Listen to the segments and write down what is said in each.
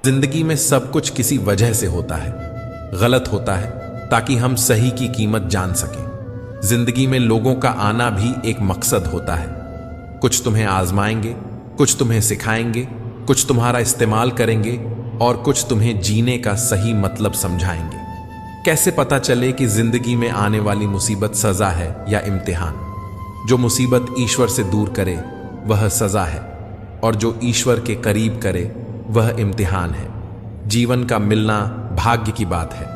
जिंदगी में सब कुछ किसी वजह से होता है, गलत होता है ताकि हम सही की कीमत जान सकें। जिंदगी में लोगों का आना भी एक मकसद होता है। कुछ तुम्हें आजमाएंगे, कुछ तुम्हें सिखाएंगे, कुछ तुम्हारा इस्तेमाल करेंगे और कुछ तुम्हें जीने का सही मतलब समझाएंगे। कैसे पता चले कि जिंदगी में आने वाली मुसीबत सजा है या इम्तिहान? जो मुसीबत ईश्वर से दूर करे वह सजा है और जो ईश्वर के करीब करे वह इम्तिहान है। जीवन का मिलना भाग्य की बात है,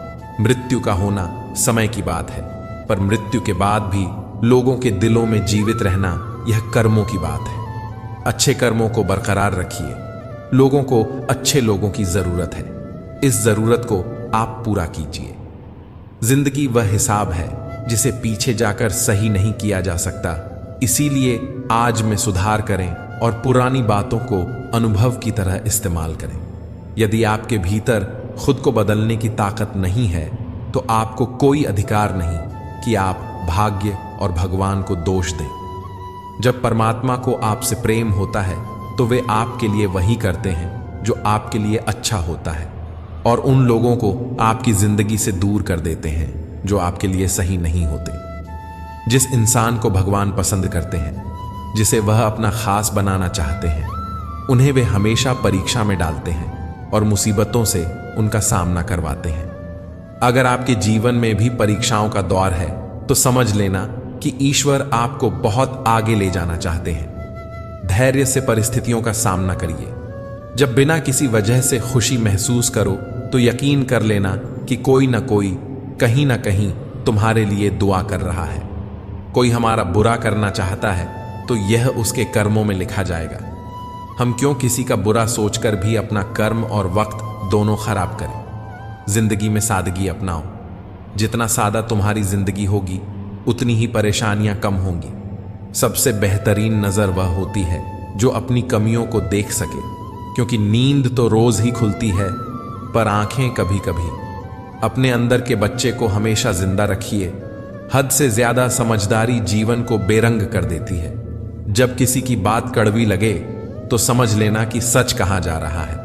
मृत्यु का होना समय की बात है, पर मृत्यु के बाद भी लोगों के दिलों में जीवित रहना यह कर्मों की बात है। अच्छे कर्मों को बरकरार रखिए। लोगों को अच्छे लोगों की जरूरत है, इस जरूरत को आप पूरा कीजिए। जिंदगी वह हिसाब है जिसे पीछे जाकर सही नहीं किया जा सकता, इसीलिए आज में सुधार करें और पुरानी बातों को अनुभव की तरह इस्तेमाल करें। यदि आपके भीतर खुद को बदलने की ताकत नहीं है तो आपको कोई अधिकार नहीं कि आप भाग्य और भगवान को दोष दें। जब परमात्मा को आपसे प्रेम होता है तो वे आपके लिए वही करते हैं जो आपके लिए अच्छा होता है और उन लोगों को आपकी जिंदगी से दूर कर देते हैं जो आपके लिए सही नहीं होते। जिस इंसान को भगवान पसंद करते हैं, जिसे वह अपना खास बनाना चाहते हैं, उन्हें वे हमेशा परीक्षा में डालते हैं और मुसीबतों से उनका सामना करवाते हैं। अगर आपके जीवन में भी परीक्षाओं का दौर है तो समझ लेना कि ईश्वर आपको बहुत आगे ले जाना चाहते हैं। धैर्य से परिस्थितियों का सामना करिए। जब बिना किसी वजह से खुशी महसूस करो तो यकीन कर लेना कि कोई ना कोई कहीं ना कहीं तुम्हारे लिए दुआ कर रहा है। कोई हमारा बुरा करना चाहता है तो यह उसके कर्मों में लिखा जाएगा। हम क्यों किसी का बुरा सोचकर भी अपना कर्म और वक्त दोनों खराब करें? जिंदगी में सादगी अपनाओ। जितना सादा तुम्हारी जिंदगी होगी उतनी ही परेशानियां कम होंगी। सबसे बेहतरीन नजर वह होती है जो अपनी कमियों को देख सके, क्योंकि नींद तो रोज ही खुलती है पर आंखें कभी कभी। अपने अंदर के बच्चे को हमेशा जिंदा रखिए। हद से ज्यादा समझदारी जीवन को बेरंग कर देती है। जब किसी की बात कड़वी लगे तो समझ लेना कि सच कहा जा रहा है,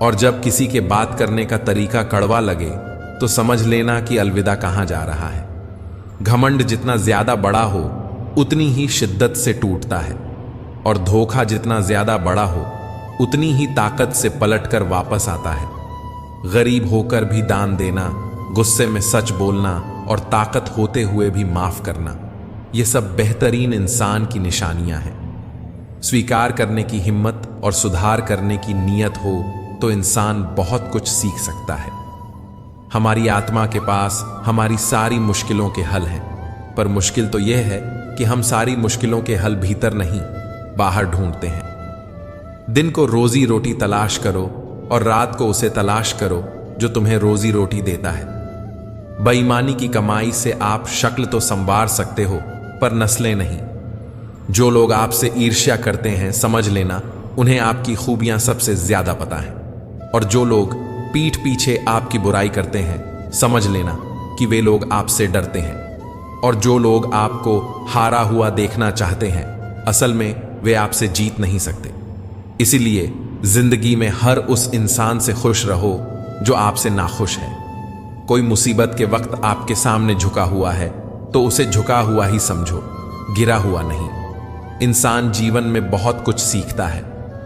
और जब किसी के बात करने का तरीका कड़वा लगे तो समझ लेना कि अलविदा कहा जा रहा है। घमंड जितना ज्यादा बड़ा हो उतनी ही शिद्दत से टूटता है, और धोखा जितना ज्यादा बड़ा हो उतनी ही ताकत से पलटकर वापस आता है। गरीब होकर भी दान देना, गुस्से में सच बोलना और ताकत होते हुए भी माफ करना, ये सब बेहतरीन इंसान की निशानियां हैं। स्वीकार करने की हिम्मत और सुधार करने की नीयत हो तो इंसान बहुत कुछ सीख सकता है। हमारी आत्मा के पास हमारी सारी मुश्किलों के हल हैं, पर मुश्किल तो यह है कि हम सारी मुश्किलों के हल भीतर नहीं बाहर ढूंढते हैं। दिन को रोजी रोटी तलाश करो और रात को उसे तलाश करो जो तुम्हें रोजी रोटी देता है। बेईमानी की कमाई से आप शक्ल तो संवार सकते हो पर नस्लें नहीं। जो लोग आपसे ईर्ष्या करते हैं समझ लेना उन्हें आपकी खूबियां सबसे ज्यादा पता है, और जो लोग पीठ पीछे आपकी बुराई करते हैं समझ लेना कि वे लोग आपसे डरते हैं, और जो लोग आपको हारा हुआ देखना चाहते हैं असल में वे आपसे जीत नहीं सकते। इसीलिए जिंदगी में हर उस इंसान से खुश रहो जो आपसे नाखुश है। कोई मुसीबत के वक्त आपके सामने झुका हुआ है तो उसे झुका हुआ ही समझो, गिरा हुआ नहीं। इंसान जीवन में बहुत कुछ सीखता है,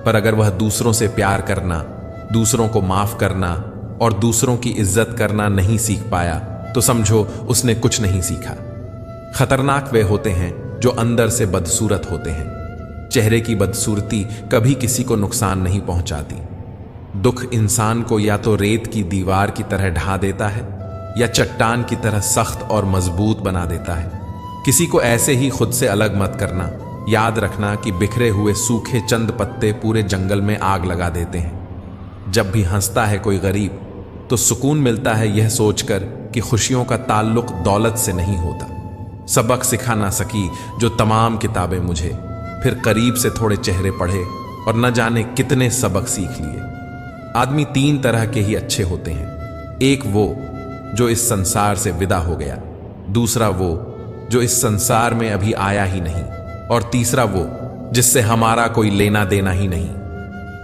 पर अगर वह दूसरों से प्यार करना, दूसरों को माफ करना और दूसरों की इज्जत करना नहीं सीख पाया तो समझो उसने कुछ नहीं सीखा। खतरनाक वे होते हैं जो अंदर से बदसूरत होते हैं। चेहरे की बदसूरती कभी किसी को नुकसान नहीं पहुंचाती। दुख इंसान को या तो रेत की दीवार की तरह ढा देता है या चट्टान की तरह सख्त और मजबूत बना देता है। किसी को ऐसे ही खुद से अलग मत करना। याद रखना कि बिखरे हुए सूखे चंद पत्ते पूरे जंगल में आग लगा देते हैं। जब भी हंसता है कोई गरीब तो सुकून मिलता है यह सोचकर कि खुशियों का ताल्लुक दौलत से नहीं होता। सबक सिखा ना सकी जो तमाम किताबें मुझे, फिर करीब से थोड़े चेहरे पढ़े और न जाने कितने सबक सीख लिए। आदमी तीन तरह के ही अच्छे होते हैं। एक वो जो इस संसार से विदा हो गया, दूसरा वो जो इस संसार में अभी आया ही नहीं, और तीसरा वो जिससे हमारा कोई लेना देना ही नहीं।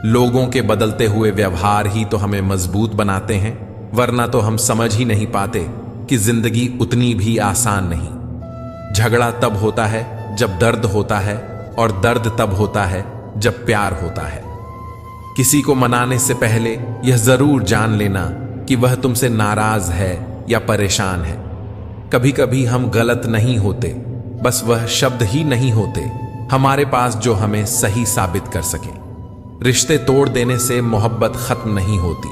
लोगों के बदलते हुए व्यवहार ही तो हमें मजबूत बनाते हैं, वरना तो हम समझ ही नहीं पाते कि जिंदगी उतनी भी आसान नहीं। झगड़ा तब होता है जब दर्द होता है, और दर्द तब होता है जब प्यार होता है। किसी को मनाने से पहले यह जरूर जान लेना कि वह तुमसे नाराज है या परेशान है। कभी कभी हम गलत नहीं होते, बस वह शब्द ही नहीं होते हमारे पास जो हमें सही साबित कर सके। रिश्ते तोड़ देने से मोहब्बत खत्म नहीं होती,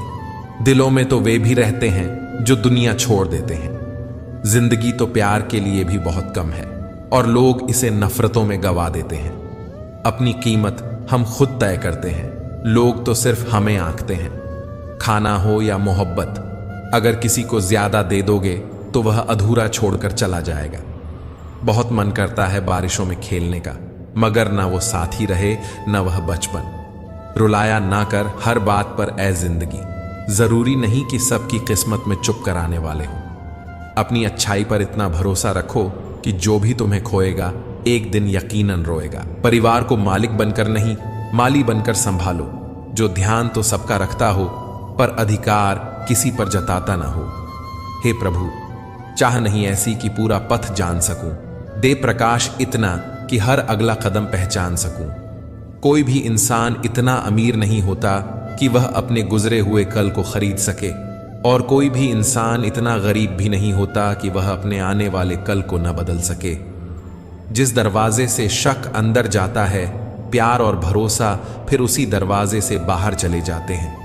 दिलों में तो वे भी रहते हैं जो दुनिया छोड़ देते हैं। जिंदगी तो प्यार के लिए भी बहुत कम है, और लोग इसे नफरतों में गवा देते हैं। अपनी कीमत हम खुद तय करते हैं, लोग तो सिर्फ हमें आंकते हैं। खाना हो या मोहब्बत, अगर किसी को ज्यादा दे दोगे तो वह अधूरा छोड़कर चला जाएगा। बहुत मन करता है बारिशों में खेलने का, मगर ना वो साथी रहे ना वह बचपन। रुलाया ना कर हर बात पर ऐ जिंदगी, जरूरी नहीं कि सबकी किस्मत में चुप कराने वाले हो। अपनी अच्छाई पर इतना भरोसा रखो कि जो भी तुम्हें खोएगा एक दिन यकीनन रोएगा। परिवार को मालिक बनकर नहीं, माली बनकर संभालो। जो ध्यान तो सबका रखता हो, पर अधिकार किसी पर जताता ना हो। हे प्रभु, चाह नहीं ऐसी कि पूरा पथ जान सकूं, दे प्रकाश इतना कि हर अगला कदम पहचान सकूं। कोई भी इंसान इतना अमीर नहीं होता कि वह अपने गुजरे हुए कल को खरीद सके, और कोई भी इंसान इतना गरीब भी नहीं होता कि वह अपने आने वाले कल को न बदल सके। जिस दरवाजे से शक अंदर जाता है, प्यार और भरोसा फिर उसी दरवाजे से बाहर चले जाते हैं।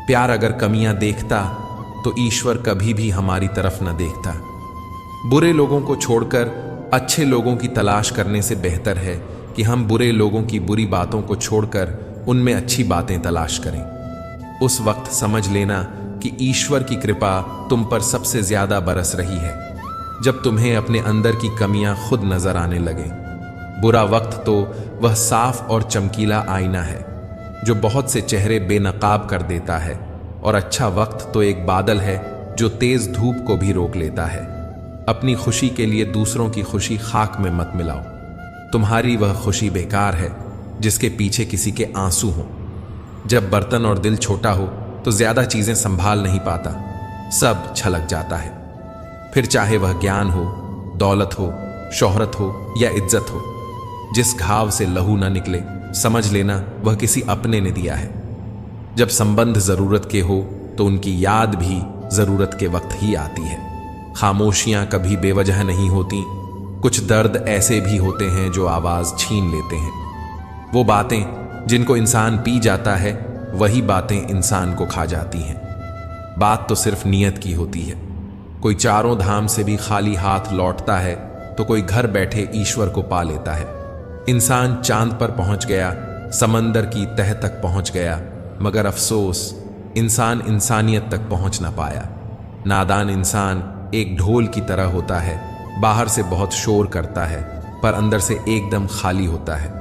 प्यार अगर कमियां देखता तो ईश्वर कभी भी हमारी तरफ न देखता। बुरे लोगों को छोड़कर अच्छे लोगों की तलाश करने से बेहतर है कि हम बुरे लोगों की बुरी बातों को छोड़कर उनमें अच्छी बातें तलाश करें। उस वक्त समझ लेना कि ईश्वर की कृपा तुम पर सबसे ज्यादा बरस रही है, जब तुम्हें अपने अंदर की कमियां खुद नजर आने लगे। बुरा वक्त तो वह साफ और चमकीला आईना है जो बहुत से चेहरे बेनकाब कर देता है, और अच्छा वक्त तो एक बादल है जो तेज धूप को भी रोक लेता है। अपनी खुशी के लिए दूसरों की खुशी खाक में मत मिलाओ। तुम्हारी वह खुशी बेकार है जिसके पीछे किसी के आंसू हों। जब बर्तन और दिल छोटा हो तो ज्यादा चीजें संभाल नहीं पाता, सब छलक जाता है। फिर चाहे वह ज्ञान हो, दौलत हो, शोहरत हो या इज्जत हो, जिस घाव से लहू न निकले समझ लेना वह किसी अपने ने दिया है। जब संबंध जरूरत के हो तो उनकी याद भी जरूरत के वक्त ही आती है। खामोशियां कभी बेवजह नहीं होती, कुछ दर्द ऐसे भी होते हैं जो आवाज छीन लेते हैं। वो बातें जिनको इंसान पी जाता है, वही बातें इंसान को खा जाती हैं। बात तो सिर्फ नियत की होती है। कोई चारों धाम से भी खाली हाथ लौटता है तो कोई घर बैठे ईश्वर को पा लेता है। इंसान चांद पर पहुंच गया, समंदर की तह तक पहुंच गया, मगर अफसोस इंसान इंसानियत तक पहुंच ना पाया। नादान इंसान एक ढोल की तरह होता है, बाहर से बहुत शोर करता है पर अंदर से एकदम खाली होता है।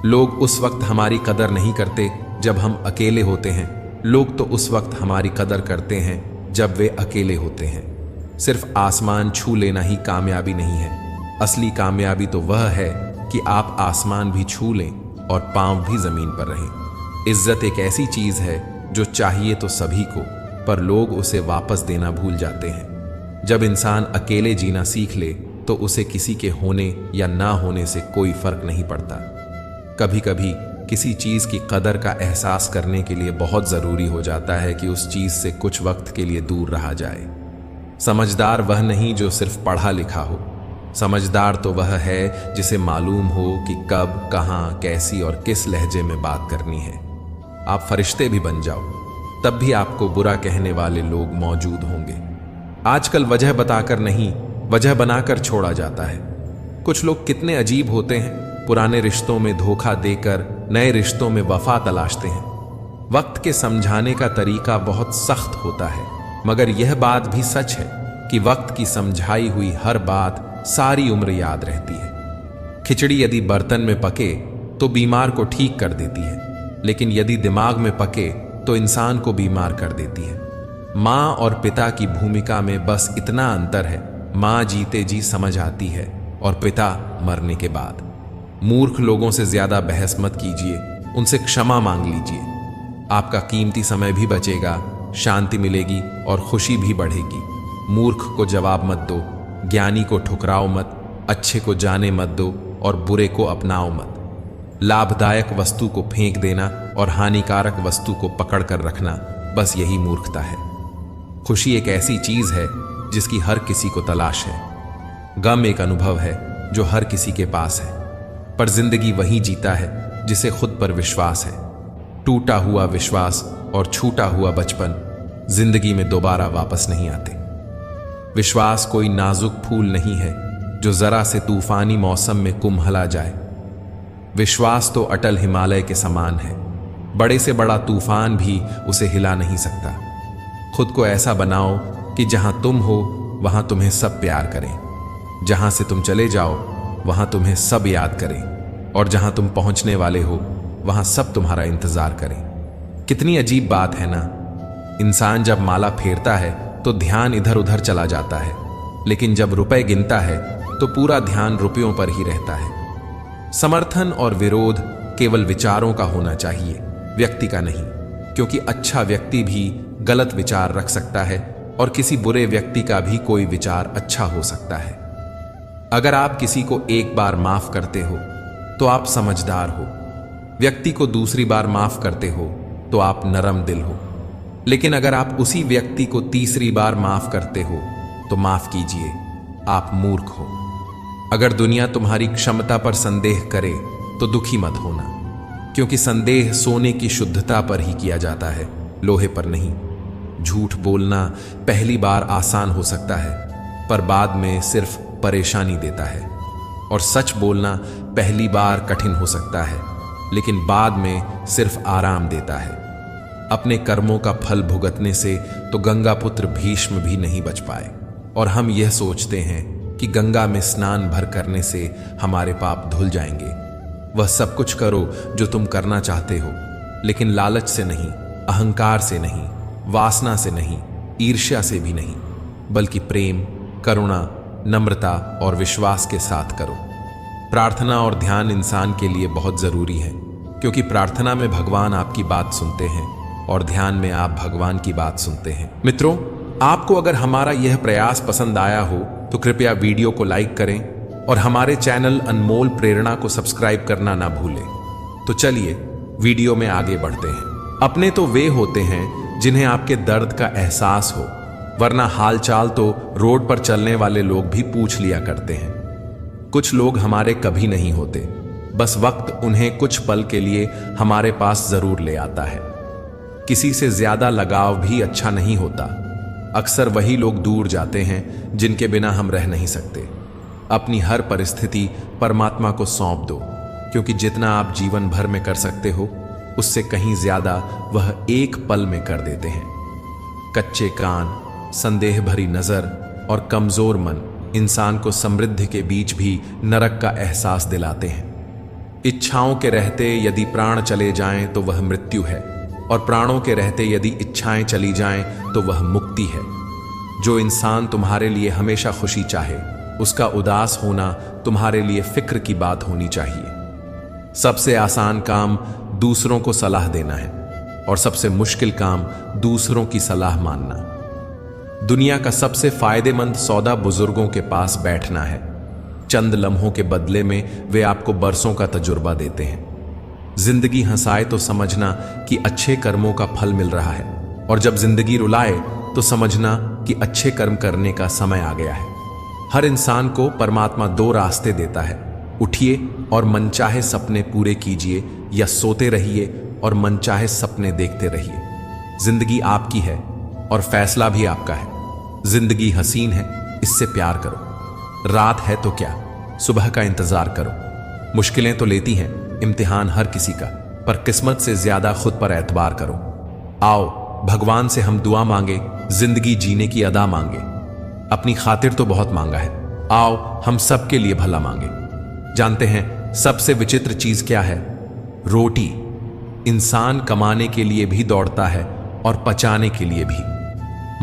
लोग उस वक्त हमारी कदर नहीं करते जब हम अकेले होते हैं, लोग तो उस वक्त हमारी कदर करते हैं जब वे अकेले होते हैं। सिर्फ आसमान छू लेना ही कामयाबी नहीं है, असली कामयाबी तो वह है कि आप आसमान भी छू लें और पांव भी जमीन पर रहें। इज्जत एक ऐसी चीज है जो चाहिए तो सभी को, पर लोग उसे वापस देना भूल जाते हैं। जब इंसान अकेले जीना सीख ले तो उसे किसी के होने या ना होने से कोई फर्क नहीं पड़ता। कभी कभी किसी चीज की कदर का एहसास करने के लिए बहुत जरूरी हो जाता है कि उस चीज से कुछ वक्त के लिए दूर रहा जाए। समझदार वह नहीं जो सिर्फ पढ़ा लिखा हो, समझदार तो वह है जिसे मालूम हो कि कब, कहां, कैसी और किस लहजे में बात करनी है। आप फरिश्ते भी बन जाओ, तब भी आपको बुरा कहने वाले लोग मौजूद होंगे। आजकल वजह बताकर नहीं, वजह बनाकर छोड़ा जाता है। कुछ लोग कितने अजीब होते हैं, पुराने रिश्तों में धोखा देकर नए रिश्तों में वफा तलाशते हैं। वक्त के समझाने का तरीका बहुत सख्त होता है, मगर यह बात भी सच है कि वक्त की समझाई हुई हर बात सारी उम्र याद रहती है। खिचड़ी यदि बर्तन में पके तो बीमार को ठीक कर देती है, लेकिन यदि दिमाग में पके तो इंसान को बीमार कर देती है। माँ और पिता की भूमिका में बस इतना अंतर है, माँ जीते जी समझ आती है और पिता मरने के बाद। मूर्ख लोगों से ज्यादा बहस मत कीजिए, उनसे क्षमा मांग लीजिए। आपका कीमती समय भी बचेगा, शांति मिलेगी और खुशी भी बढ़ेगी। मूर्ख को जवाब मत दो, ज्ञानी को ठुकराओ मत, अच्छे को जाने मत दो और बुरे को अपनाओ मत। लाभदायक वस्तु को फेंक देना और हानिकारक वस्तु को पकड़ कर रखना, बस यही मूर्खता है। खुशी एक ऐसी चीज है जिसकी हर किसी को तलाश है। गम एक अनुभव है जो हर किसी के पास है, पर जिंदगी वही जीता है जिसे खुद पर विश्वास है। टूटा हुआ विश्वास और छूटा हुआ बचपन जिंदगी में दोबारा वापस नहीं आते। विश्वास कोई नाजुक फूल नहीं है जो जरा से तूफानी मौसम में कुम्हला जाए। विश्वास तो अटल हिमालय के समान है, बड़े से बड़ा तूफान भी उसे हिला नहीं सकता। खुद को ऐसा बनाओ कि जहां तुम हो वहां तुम्हें सब प्यार करें, जहां से तुम चले जाओ वहां तुम्हें सब याद करें, और जहां तुम पहुंचने वाले हो वहां सब तुम्हारा इंतजार करें। कितनी अजीब बात है ना। इंसान जब माला फेरता है तो ध्यान इधर उधर चला जाता है, लेकिन जब रुपए गिनता है तो पूरा ध्यान रुपयों पर ही रहता है। समर्थन और विरोध केवल विचारों का होना चाहिए, व्यक्ति का नहीं, क्योंकि अच्छा व्यक्ति भी गलत विचार रख सकता है और किसी बुरे व्यक्ति का भी कोई विचार अच्छा हो सकता है। अगर आप किसी को एक बार माफ करते हो तो आप समझदार हो, व्यक्ति को दूसरी बार माफ करते हो तो आप नरम दिल हो, लेकिन अगर आप उसी व्यक्ति को तीसरी बार माफ करते हो तो माफ कीजिए, आप मूर्ख हो। अगर दुनिया तुम्हारी क्षमता पर संदेह करे तो दुखी मत होना, क्योंकि संदेह सोने की शुद्धता पर ही किया जाता है, लोहे पर नहीं। झूठ बोलना पहली बार आसान हो सकता है, पर बाद में सिर्फ परेशानी देता है, और सच बोलना पहली बार कठिन हो सकता है, लेकिन बाद में सिर्फ आराम देता है। अपने कर्मों का फल भुगतने से तो गंगापुत्र भीष्म भी नहीं बच पाए, और हम यह सोचते हैं कि गंगा में स्नान भर करने से हमारे पाप धुल जाएंगे। वह सब कुछ करो जो तुम करना चाहते हो, लेकिन लालच से नहीं, अहंकार से नहीं, वासना से नहीं, ईर्ष्या से भी नहीं, बल्कि प्रेम, करुणा, नम्रता और विश्वास के साथ करो। प्रार्थना और ध्यान इंसान के लिए बहुत जरूरी है, क्योंकि प्रार्थना में भगवान आपकी बात सुनते हैं और ध्यान में आप भगवान की बात सुनते हैं। मित्रों, आपको अगर हमारा यह प्रयास पसंद आया हो तो कृपया वीडियो को लाइक करें और हमारे चैनल अनमोल प्रेरणा को सब्सक्राइब करना ना भूलें। तो चलिए वीडियो में आगे बढ़ते हैं। अपने तो वे होते हैं जिन्हें आपके दर्द का एहसास हो, वरना हालचाल तो रोड पर चलने वाले लोग भी पूछ लिया करते हैं। कुछ लोग हमारे कभी नहीं होते, बस वक्त उन्हें कुछ पल के लिए हमारे पास जरूर ले आता है। किसी से ज्यादा लगाव भी अच्छा नहीं होता। अक्सर वही लोग दूर जाते हैं जिनके बिना हम रह नहीं सकते। अपनी हर परिस्थिति परमात्मा को सौंप दो, क्योंकि जितना आप जीवन भर में कर सकते हो उससे कहीं ज्यादा वह एक पल में कर देते हैं। कच्चे कान, संदेह भरी नजर और कमजोर मन इंसान को समृद्धि के बीच भी नरक का एहसास दिलाते हैं। इच्छाओं के रहते यदि प्राण चले जाएं तो वह मृत्यु है, और प्राणों के रहते यदि इच्छाएं चली जाएं तो वह मुक्ति है। जो इंसान तुम्हारे लिए हमेशा खुशी चाहे, उसका उदास होना तुम्हारे लिए फिक्र की बात होनी चाहिए। सबसे आसान काम दूसरों को सलाह देना है, और सबसे मुश्किल काम दूसरों की सलाह मानना। दुनिया का सबसे फायदेमंद सौदा बुजुर्गों के पास बैठना है। चंद लम्हों के बदले में वे आपको बरसों का तजुर्बा देते हैं। जिंदगी हंसाए तो समझना कि अच्छे कर्मों का फल मिल रहा है, और जब जिंदगी रुलाए तो समझना कि अच्छे कर्म करने का समय आ गया है। हर इंसान को परमात्मा दो रास्ते देता है, उठिए और मनचाहे सपने पूरे कीजिए, या सोते रहिए और मनचाहे सपने देखते रहिए। जिंदगी आपकी है और फैसला भी आपका है। जिंदगी हसीन है, इससे प्यार करो। रात है तो क्या, सुबह का इंतजार करो। मुश्किलें तो लेती हैं, इम्तिहान हर किसी का, पर किस्मत से ज्यादा खुद पर एतबार करो। आओ भगवान से हम दुआ मांगे, जिंदगी जीने की अदा मांगे। अपनी खातिर तो बहुत मांगा है, आओ हम सबके लिए भला मांगे। जानते हैं सबसे विचित्र चीज क्या है? रोटी। इंसान कमाने के लिए भी दौड़ता है और पचाने के लिए भी।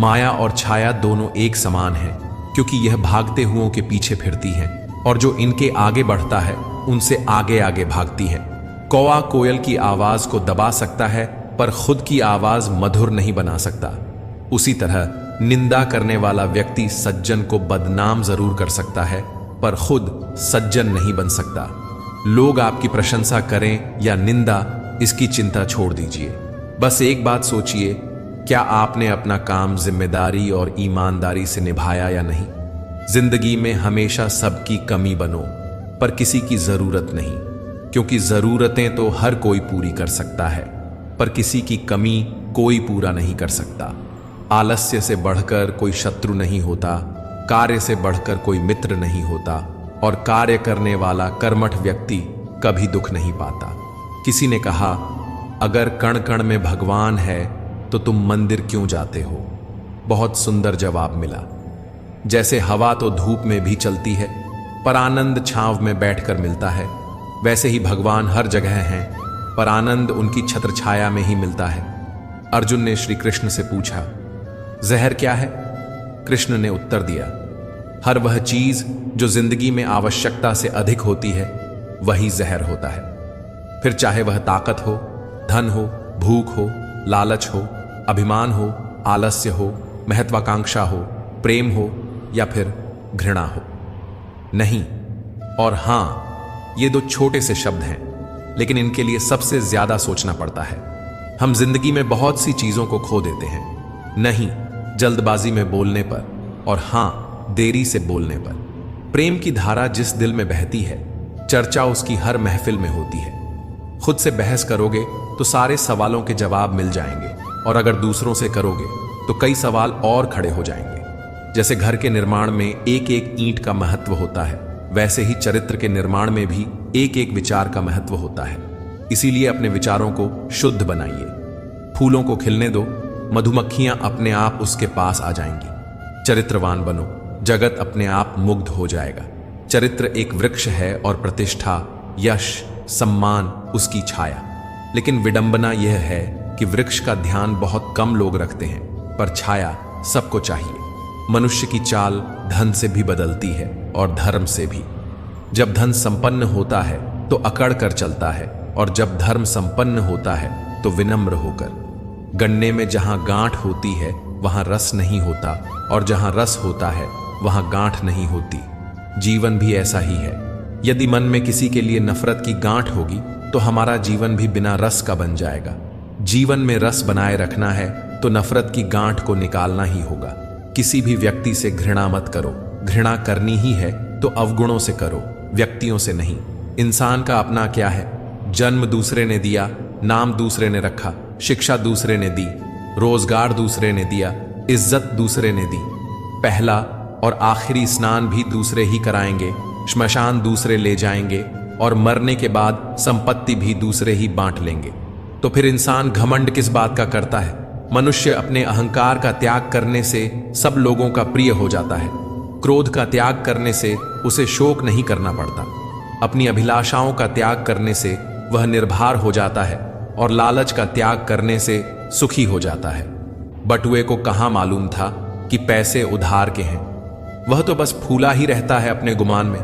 माया और छाया दोनों एक समान हैं, क्योंकि यह भागते हुओं के पीछे फिरती हैं, और जो इनके आगे बढ़ता है उनसे आगे आगे भागती है। कौवा कोयल की आवाज को दबा सकता है पर खुद की आवाज मधुर नहीं बना सकता। उसी तरह निंदा करने वाला व्यक्ति सज्जन को बदनाम जरूर कर सकता है पर खुद सज्जन नहीं बन सकता। लोग आपकी प्रशंसा करें या निंदा, इसकी चिंता छोड़ दीजिए। बस एक बात सोचिए, क्या आपने अपना काम जिम्मेदारी और ईमानदारी से निभाया या नहीं। जिंदगी में हमेशा सबकी कमी बनो पर किसी की जरूरत नहीं, क्योंकि जरूरतें तो हर कोई पूरी कर सकता है पर किसी की कमी कोई पूरा नहीं कर सकता। आलस्य से बढ़कर कोई शत्रु नहीं होता, कार्य से बढ़कर कोई मित्र नहीं होता और कार्य करने वाला कर्मठ व्यक्ति कभी दुख नहीं पाता। किसी ने कहा, अगर कण कण में भगवान है तो तुम मंदिर क्यों जाते हो। बहुत सुंदर जवाब मिला। जैसे हवा तो धूप में भी चलती है पर आनंद छांव में बैठकर मिलता है, वैसे ही भगवान हर जगह हैं पर आनंद उनकी छत्र छाया में ही मिलता है। अर्जुन ने श्री कृष्ण से पूछा, जहर क्या है? कृष्ण ने उत्तर दिया, हर वह चीज जो जिंदगी में आवश्यकता से अधिक होती है वही जहर होता है। फिर चाहे वह ताकत हो, धन हो, भूख हो, लालच हो, अभिमान हो, आलस्य हो, महत्वाकांक्षा हो, प्रेम हो या फिर घृणा हो। नहीं और हां, ये दो छोटे से शब्द हैं, लेकिन इनके लिए सबसे ज्यादा सोचना पड़ता है। हम जिंदगी में बहुत सी चीजों को खो देते हैं। नहीं जल्दबाजी में बोलने पर और हां देरी से बोलने पर। प्रेम की धारा जिस दिल में बहती है, चर्चा उसकी हर महफिल में होती है। खुद से बहस करोगे तो सारे सवालों के जवाब मिल जाएंगे और अगर दूसरों से करोगे तो कई सवाल और खड़े हो जाएंगे। जैसे घर के निर्माण में एक एक ईंट का महत्व होता है, वैसे ही चरित्र के निर्माण में भी एक एक विचार का महत्व होता है। इसीलिए अपने विचारों को शुद्ध बनाइए। फूलों को खिलने दो, मधुमक्खियां अपने आप उसके पास आ जाएंगी। चरित्रवान बनो, जगत अपने आप मुग्ध हो जाएगा। चरित्र एक वृक्ष है और प्रतिष्ठा, यश, सम्मान उसकी छाया। लेकिन विडंबना यह है कि वृक्ष का ध्यान बहुत कम लोग रखते हैं पर छाया सबको चाहिए। मनुष्य की चाल धन से भी बदलती है और धर्म से भी। जब धन संपन्न होता है तो अकड़ कर चलता है और जब धर्म संपन्न होता है तो विनम्र होकर। गन्ने में जहां गांठ होती है वहां रस नहीं होता और जहां रस होता है वहां गांठ नहीं होती। जीवन भी ऐसा ही है। यदि मन में किसी के लिए नफरत की गांठ होगी तो हमारा जीवन भी बिना रस का बन जाएगा। जीवन में रस बनाए रखना है तो नफरत की गांठ को निकालना ही होगा। किसी भी व्यक्ति से घृणा मत करो। घृणा करनी ही है तो अवगुणों से करो, व्यक्तियों से नहीं। इंसान का अपना क्या है? जन्म दूसरे ने दिया, नाम दूसरे ने रखा, शिक्षा दूसरे ने दी, रोजगार दूसरे ने दिया, इज्जत दूसरे ने दी, पहला और आखिरी स्नान भी दूसरे ही कराएंगे, श्मशान दूसरे ले जाएंगे और मरने के बाद संपत्ति भी दूसरे ही बांट लेंगे। तो फिर इंसान घमंड किस बात का करता है? मनुष्य अपने अहंकार का त्याग करने से सब लोगों का प्रिय हो जाता है। क्रोध का त्याग करने से उसे शोक नहीं करना पड़ता। अपनी अभिलाषाओं का त्याग करने से वह निर्भर हो जाता है और लालच का त्याग करने से सुखी हो जाता है। बटुए को कहां मालूम था कि पैसे उधार के हैं। वह तो बस फूला ही रहता है अपने गुमान में।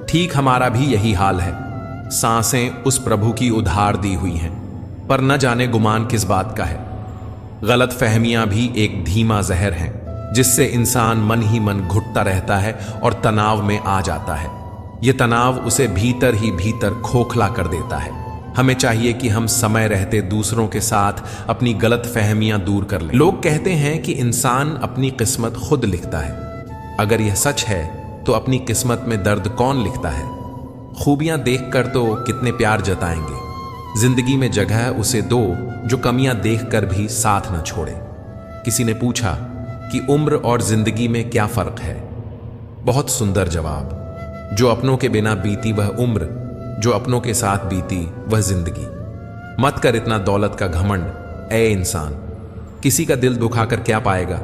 ठीक हमारा भी यही हाल है। सांसें उस प्रभु की उधार दी हुई हैं, पर न जाने गुमान किस बात का है। गलत फहमियां भी एक धीमा जहर हैं, जिससे इंसान मन ही मन घुटता रहता है और तनाव में आ जाता है। यह तनाव उसे भीतर ही भीतर खोखला कर देता है। हमें चाहिए कि हम समय रहते दूसरों के साथ अपनी गलत फहमियां दूर कर लें। लोग कहते हैं कि इंसान अपनी किस्मत खुद लिखता है। अगर यह सच है तो अपनी किस्मत में दर्द कौन लिखता है? खूबियां देखकर तो कितने प्यार जताएंगे। जिंदगी में जगह उसे दो जो कमियां देखकर भी साथ न छोड़े। किसी ने पूछा कि उम्र और जिंदगी में क्या फर्क है? बहुत सुंदर जवाब। जो अपनों के बिना बीती वह उम्र, जो अपनों के साथ बीती वह जिंदगी। मत कर इतना दौलत का घमंड ए इंसान। किसी का दिल दुखाकर क्या पाएगा?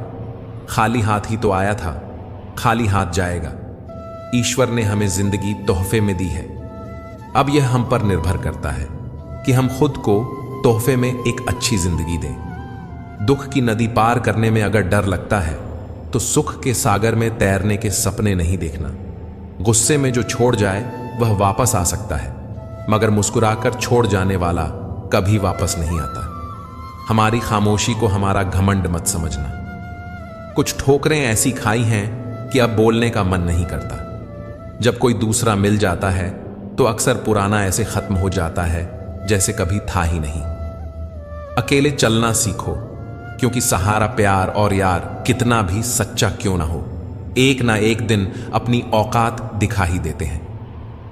खाली हाथ ही तो आया था, खाली हाथ जाएगा। ईश्वर ने हमें जिंदगी तोहफे में दी है। अब यह हम पर निर्भर करता है कि हम खुद को तोहफे में एक अच्छी जिंदगी दें। दुख की नदी पार करने में अगर डर लगता है तो सुख के सागर में तैरने के सपने नहीं देखना। गुस्से में जो छोड़ जाए वह वापस आ सकता है, मगर मुस्कुराकर छोड़ जाने वाला कभी वापस नहीं आता। हमारी खामोशी को हमारा घमंड मत समझना। कुछ ठोकरें ऐसी खाई हैं कि अब बोलने का मन नहीं करता। जब कोई दूसरा मिल जाता है तो अक्सर पुराना ऐसे खत्म हो जाता है जैसे कभी था ही नहीं। अकेले चलना सीखो, क्योंकि सहारा प्यार और यार कितना भी सच्चा क्यों ना हो, एक ना एक दिन अपनी औकात दिखा ही देते हैं।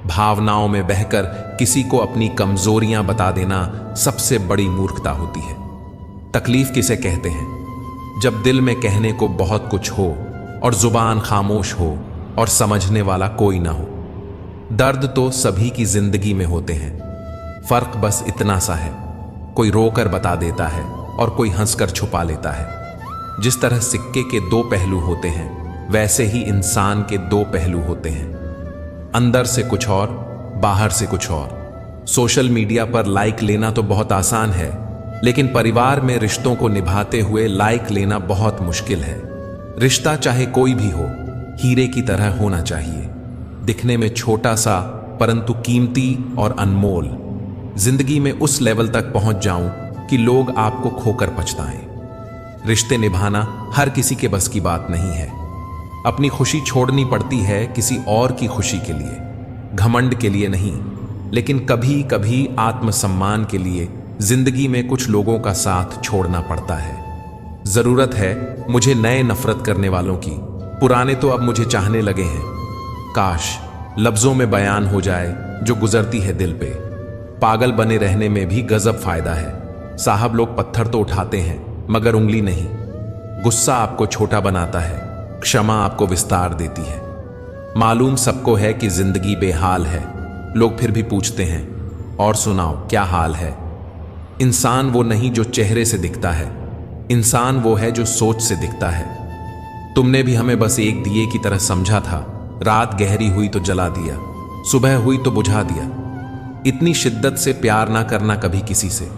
भावनाओं में बहकर किसी को अपनी कमजोरियां बता देना सबसे बड़ी मूर्खता होती है। तकलीफ किसे कहते हैं? जब दिल में कहने को बहुत कुछ हो और जुबान खामोश हो और समझने वाला कोई ना हो। दर्द तो सभी की जिंदगी में होते हैं, फर्क बस इतना सा है, कोई रोकर बता देता है और कोई हंसकर छुपा लेता है। जिस तरह सिक्के के दो पहलू होते हैं, वैसे ही इंसान के दो पहलू होते हैं, अंदर से कुछ और, बाहर से कुछ और। सोशल मीडिया पर लाइक लेना तो बहुत आसान है, लेकिन परिवार में रिश्तों को निभाते हुए लाइक लेना बहुत मुश्किल है। रिश्ता चाहे कोई भी हो, हीरे की तरह होना चाहिए, दिखने में छोटा सा परंतु कीमती और अनमोल। जिंदगी में उस लेवल तक पहुंच जाऊं कि लोग आपको खोकर पछताएं। रिश्ते निभाना हर किसी के बस की बात नहीं है। अपनी खुशी छोड़नी पड़ती है किसी और की खुशी के लिए, घमंड के लिए नहीं, लेकिन कभी कभी आत्मसम्मान के लिए जिंदगी में कुछ लोगों का साथ छोड़ना पड़ता है। जरूरत है मुझे नए नफरत करने वालों की, पुराने तो अब मुझे चाहने लगे हैं। काश लफ्जों में बयान हो जाए जो गुजरती है दिल पे। पागल बने रहने में भी गजब फायदा है। साहब लोग पत्थर तो उठाते हैं मगर उंगली नहीं। गुस्सा आपको छोटा बनाता है, क्षमा आपको विस्तार देती है। मालूम सबको है कि जिंदगी बेहाल है, लोग फिर भी पूछते हैं और सुनाओ क्या हाल है। इंसान वो नहीं जो चेहरे से दिखता है, इंसान वो है जो सोच से दिखता है। तुमने भी हमें बस एक दिए की तरह समझा था, रात गहरी हुई तो जला दिया, सुबह हुई तो बुझा दिया। इतनी शिद्दत से प्यार ना करना कभी किसी से,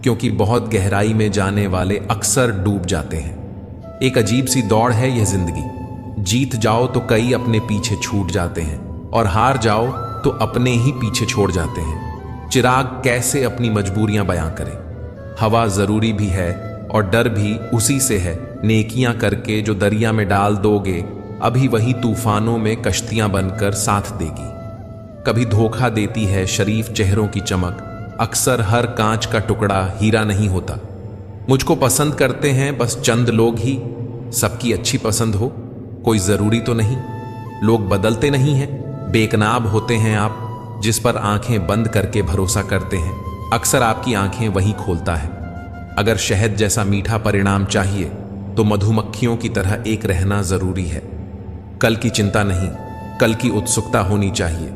क्योंकि बहुत गहराई में जाने वाले अक्सर डूब जाते हैं। एक अजीब सी दौड़ है यह जिंदगी। जीत जाओ तो कई अपने पीछे छूट जाते हैं और हार जाओ तो अपने ही पीछे छोड़ जाते हैं। चिराग कैसे अपनी मजबूरियां बयां करे। हवा जरूरी भी है और डर भी उसी से है। नेकियां करके जो दरिया में डाल दोगे, अभी वही तूफानों में कश्तियां बनकर साथ देगी। कभी धोखा देती है शरीफ चेहरों की चमक, अक्सर हर कांच का टुकड़ा हीरा नहीं होता। मुझको पसंद करते हैं बस चंद लोग ही, सबकी अच्छी पसंद हो कोई जरूरी तो नहीं। लोग बदलते नहीं हैं, बेकनाब होते हैं आप। जिस पर आंखें बंद करके भरोसा करते हैं, अक्सर आपकी आंखें वहीं खोलता है। अगर शहद जैसा मीठा परिणाम चाहिए तो मधुमक्खियों की तरह एक रहना जरूरी है। कल की चिंता नहीं, कल की उत्सुकता होनी चाहिए।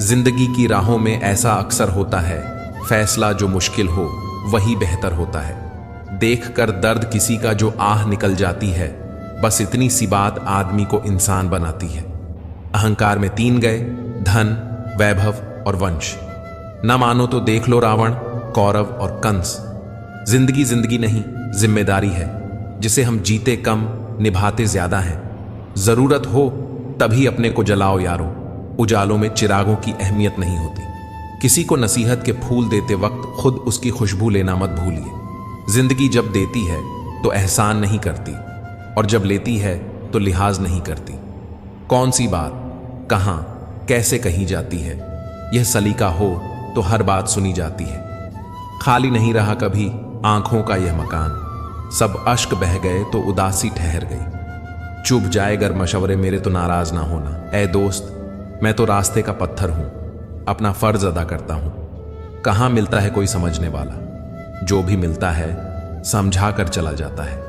जिंदगी की राहों में ऐसा अक्सर होता है, फैसला जो मुश्किल हो वही बेहतर होता है। देखकर दर्द किसी का जो आह निकल जाती है, बस इतनी सी बात आदमी को इंसान बनाती है। अहंकार में तीन गए, धन, वैभव और वंश। न मानो तो देख लो रावण, कौरव और कंस। जिंदगी जिंदगी नहीं, जिम्मेदारी है, जिसे हम जीते कम निभाते ज्यादा हैं। जरूरत हो तभी अपने को जलाओ यारो, उजालों में चिरागों की अहमियत नहीं होती। किसी को नसीहत के फूल देते वक्त खुद उसकी खुशबू लेना मत भूलिए। जिंदगी जब देती है तो एहसान नहीं करती, और जब लेती है तो लिहाज नहीं करती। कौन सी बात कहां कैसे कही जाती है, यह सलीका हो तो हर बात सुनी जाती है। खाली नहीं रहा कभी आंखों का यह मकान, सब अश्क बह गए तो उदासी ठहर गई। चुभ जाए गर मशवरे मेरे तो नाराज ना होना। ऐ दोस्त, मैं तो रास्ते का पत्थर हूं, अपना फर्ज अदा करता हूं। कहां मिलता है कोई समझने वाला, जो भी मिलता है समझा कर चला जाता है।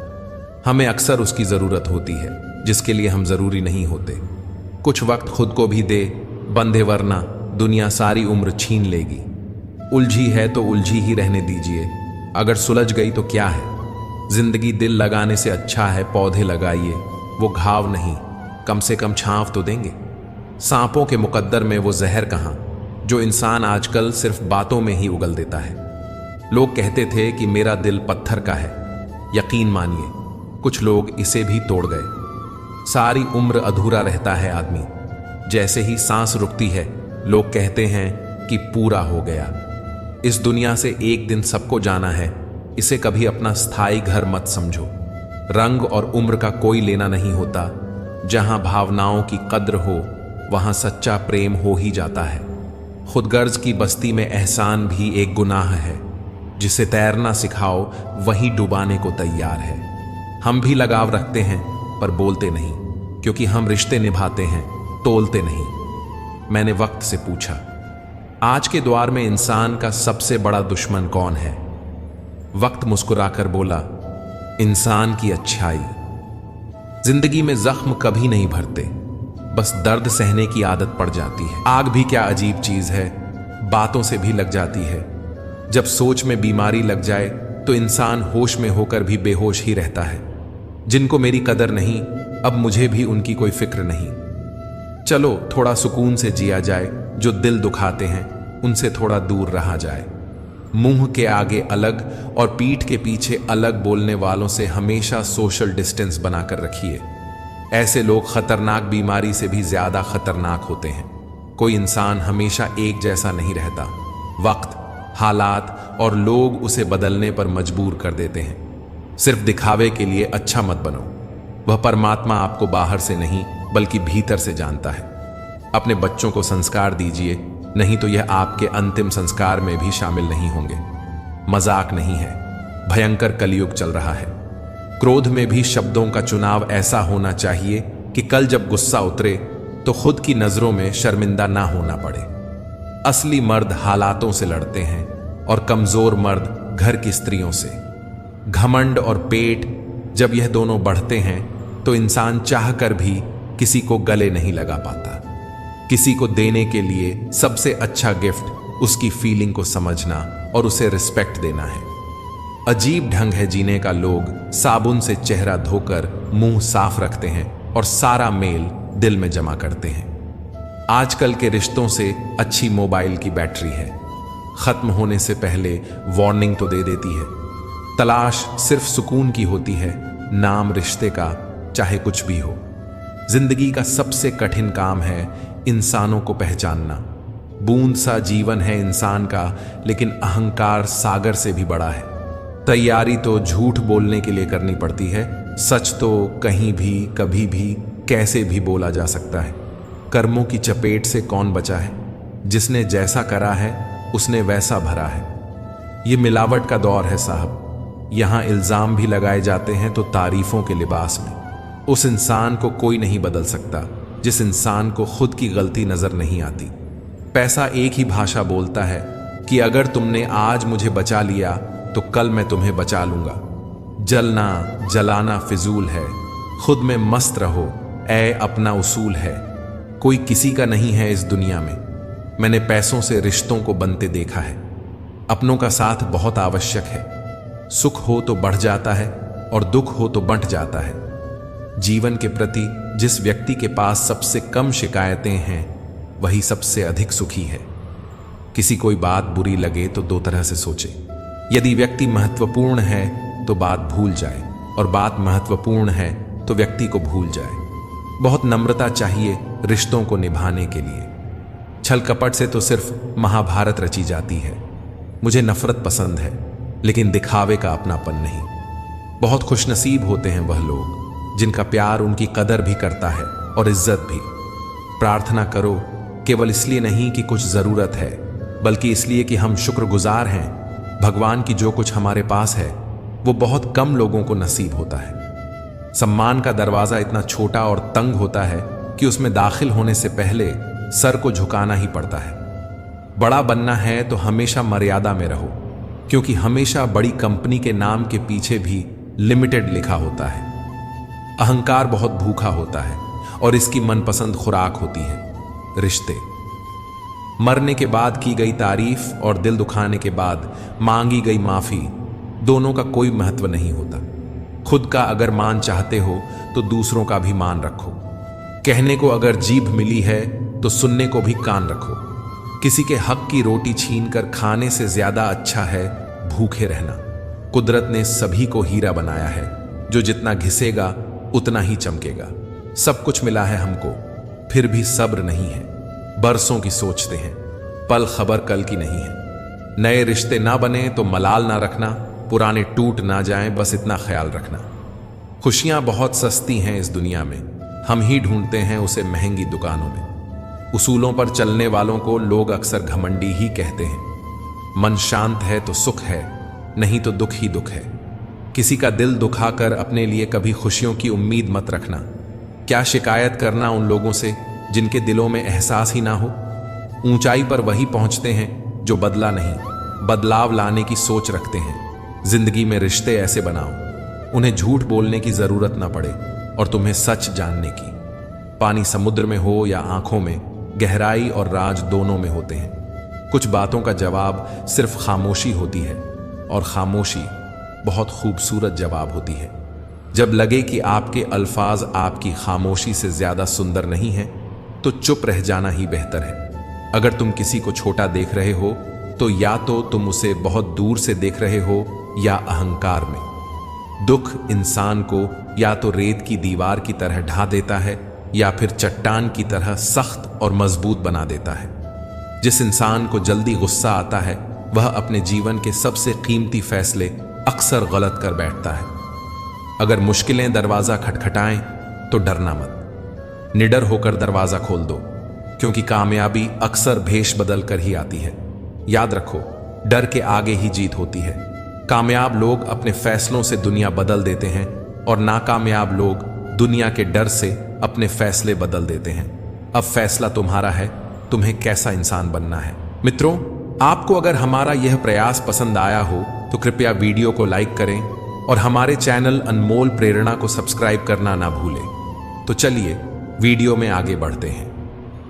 हमें अक्सर उसकी जरूरत होती है जिसके लिए हम जरूरी नहीं होते। कुछ वक्त खुद को भी दे बंधे, वरना दुनिया सारी उम्र छीन लेगी। उलझी है तो उलझी ही रहने दीजिए, अगर सुलझ गई तो क्या है। जिंदगी दिल लगाने से अच्छा है पौधे लगाइए, वो घाव नहीं कम से कम छांव तो देंगे। सांपों के मुकद्दर में वो जहर कहां जो इंसान आजकल सिर्फ बातों में ही उगल देता है। लोग कहते थे कि मेरा दिल पत्थर का है, यकीन मानिए कुछ लोग इसे भी तोड़ गए। सारी उम्र अधूरा रहता है आदमी, जैसे ही सांस रुकती है लोग कहते हैं कि पूरा हो गया। इस दुनिया से एक दिन सबको जाना है, इसे कभी अपना स्थायी घर मत समझो। रंग और उम्र का कोई लेना नहीं होता। जहां भावनाओं की कद्र हो वहां सच्चा प्रेम हो ही जाता है। खुदगर्ज की बस्ती में एहसान भी एक गुनाह है। जिसे तैरना सिखाओ वही डुबाने को तैयार है। हम भी लगाव रखते हैं पर बोलते नहीं, क्योंकि हम रिश्ते निभाते हैं, तोलते नहीं। मैंने वक्त से पूछा, आज के द्वार में इंसान का सबसे बड़ा दुश्मन कौन है? वक्त मुस्कुराकर बोला, इंसान की अच्छाई। जिंदगी में जख्म कभी नहीं भरते, बस दर्द सहने की आदत पड़ जाती है। आग भी क्या अजीब चीज है, बातों से भी लग जाती है। जब सोच में बीमारी लग जाए तो इंसान होश में होकर भी बेहोश ही रहता है। जिनको मेरी कदर नहीं, अब मुझे भी उनकी कोई फिक्र नहीं। चलो थोड़ा सुकून से जिया जाए, जो दिल दुखाते हैं उनसे थोड़ा दूर रहा जाए। मुंह के आगे अलग और पीठ के पीछे अलग बोलने वालों से हमेशा सोशल डिस्टेंस बनाकर रखिए। ऐसे लोग खतरनाक बीमारी से भी ज्यादा खतरनाक होते हैं। कोई इंसान हमेशा एक जैसा नहीं रहता। वक्त, हालात और लोग उसे बदलने पर मजबूर कर देते हैं। सिर्फ दिखावे के लिए अच्छा मत बनो। वह परमात्मा आपको बाहर से नहीं बल्कि भीतर से जानता है। अपने बच्चों को संस्कार दीजिए, नहीं तो यह आपके अंतिम संस्कार में भी शामिल नहीं होंगे। मजाक नहीं है, भयंकर कलयुग चल रहा है। क्रोध में भी शब्दों का चुनाव ऐसा होना चाहिए कि कल जब गुस्सा उतरे तो खुद की नजरों में शर्मिंदा ना होना पड़े। असली मर्द हालातों से लड़ते हैं और कमजोर मर्द घर की स्त्रियों से। घमंड और पेट जब यह दोनों बढ़ते हैं तो इंसान चाहकर भी किसी को गले नहीं लगा पाता। किसी को देने के लिए सबसे अच्छा गिफ्ट उसकी फीलिंग को समझना और उसे रिस्पेक्ट देना है। अजीब ढंग है जीने का। लोग साबुन से चेहरा धोकर मुंह साफ रखते हैं और सारा मेल दिल में जमा करते हैं। आजकल के रिश्तों से अच्छी मोबाइल की बैटरी है। खत्म होने से पहले वार्निंग तो दे देती है। तलाश सिर्फ सुकून की होती है, नाम रिश्ते का, चाहे कुछ भी हो। जिंदगी का सबसे कठिन काम है इंसानों को पहचानना। बूंद सा जीवन है इंसान का, लेकिन अहंकार सागर से भी बड़ा है। तैयारी तो झूठ बोलने के लिए करनी पड़ती है। सच तो कहीं भी, कभी भी, कैसे भी बोला जा सकता है। कर्मों की चपेट से कौन बचा है? जिसने जैसा करा है उसने वैसा भरा है। ये मिलावट का दौर है साहब। यहां इल्जाम भी लगाए जाते हैं तो तारीफों के लिबास में। उस इंसान को कोई नहीं बदल सकता जिस इंसान को खुद की गलती नजर नहीं आती। पैसा एक ही भाषा बोलता है कि अगर तुमने आज मुझे बचा लिया तो कल मैं तुम्हें बचा लूंगा। जलना जलाना फिजूल है, खुद में मस्त रहो, ऐ अपना उसूल है। कोई किसी का नहीं है इस दुनिया में। मैंने पैसों से रिश्तों को बनते देखा है। अपनों का साथ बहुत आवश्यक है। सुख हो तो बढ़ जाता है और दुख हो तो बंट जाता है। जीवन के प्रति जिस व्यक्ति के पास सबसे कम शिकायतें हैं वही सबसे अधिक सुखी है। किसी कोई बात बुरी लगे तो दो तरह से सोचे। यदि व्यक्ति महत्वपूर्ण है तो बात भूल जाए, और बात महत्वपूर्ण है तो व्यक्ति को भूल जाए। बहुत नम्रता चाहिए रिश्तों को निभाने के लिए। छल कपट से तो सिर्फ महाभारत रची जाती है। मुझे नफरत पसंद है, लेकिन दिखावे का अपनापन नहीं। बहुत खुशनसीब होते हैं वह लोग जिनका प्यार उनकी कदर भी करता है और इज्जत भी। प्रार्थना करो केवल इसलिए नहीं कि कुछ जरूरत है, बल्कि इसलिए कि हम शुक्रगुजार हैं। भगवान की जो कुछ हमारे पास है वो बहुत कम लोगों को नसीब होता है। सम्मान का दरवाजा इतना छोटा और तंग होता है कि उसमें दाखिल होने से पहले सर को झुकाना ही पड़ता है। बड़ा बनना है तो हमेशा मर्यादा में रहो, क्योंकि हमेशा बड़ी कंपनी के नाम के पीछे भी लिमिटेड लिखा होता है। अहंकार बहुत भूखा होता है और इसकी मनपसंद खुराक होती है रिश्ते। मरने के बाद की गई तारीफ और दिल दुखाने के बाद मांगी गई माफी, दोनों का कोई महत्व नहीं होता। खुद का अगर मान चाहते हो तो दूसरों का भी मान रखो। कहने को अगर जीभ मिली है तो सुनने को भी कान रखो। किसी के हक की रोटी छीनकर खाने से ज्यादा अच्छा है भूखे रहना। कुदरत ने सभी को हीरा बनाया है, जो जितना घिसेगा उतना ही चमकेगा। सब कुछ मिला है हमको, फिर भी सब्र नहीं है। बरसों की सोचते हैं, पल खबर कल की नहीं है। नए रिश्ते ना बने तो मलाल ना रखना, पुराने टूट ना जाएं, बस इतना ख्याल रखना। खुशियां बहुत सस्ती हैं इस दुनिया में, हम ही ढूंढते हैं उसे महंगी दुकानों में। उसूलों पर चलने वालों को लोग अक्सर घमंडी ही कहते हैं। मन शांत है तो सुख है, नहीं तो दुख ही दुख है। किसी का दिल दुखाकर अपने लिए कभी खुशियों की उम्मीद मत रखना। क्या शिकायत करना उन लोगों से जिनके दिलों में एहसास ही ना हो। ऊंचाई पर वही पहुंचते हैं जो बदला नहीं, बदलाव लाने की सोच रखते हैं। जिंदगी में रिश्ते ऐसे बनाओ उन्हें झूठ बोलने की जरूरत ना पड़े और तुम्हें सच जानने की। पानी समुद्र में हो या आंखों में, गहराई और राज दोनों में होते हैं। कुछ बातों का जवाब सिर्फ खामोशी होती है, और खामोशी बहुत खूबसूरत जवाब होती है। जब लगे कि आपके अल्फाज आपकी खामोशी से ज्यादा सुंदर नहीं हैं, तो चुप रह जाना ही बेहतर है। अगर तुम किसी को छोटा देख रहे हो तो या तो तुम उसे बहुत दूर से देख रहे हो या अहंकार में। दुख इंसान को या तो रेत की दीवार की तरह ढा देता है या फिर चट्टान की तरह सख्त और मजबूत बना देता है। जिस इंसान को जल्दी गुस्सा आता है वह अपने जीवन के सबसे कीमती फैसले अक्सर गलत कर बैठता है। अगर मुश्किलें दरवाजा खटखटाएं तो डरना मत, निडर होकर दरवाजा खोल दो, क्योंकि कामयाबी अक्सर भेष बदल कर ही आती है। याद रखो, डर के आगे ही जीत होती है। कामयाब लोग अपने फैसलों से दुनिया बदल देते हैं और नाकामयाब लोग दुनिया के डर से अपने फैसले बदल देते हैं। अब फैसला तुम्हारा है, तुम्हें कैसा इंसान बनना है। मित्रों, आपको अगर हमारा यह प्रयास पसंद आया हो तो कृपया वीडियो को लाइक करें और हमारे चैनल अनमोल प्रेरणा को सब्सक्राइब करना ना भूलें। तो चलिए वीडियो में आगे बढ़ते हैं।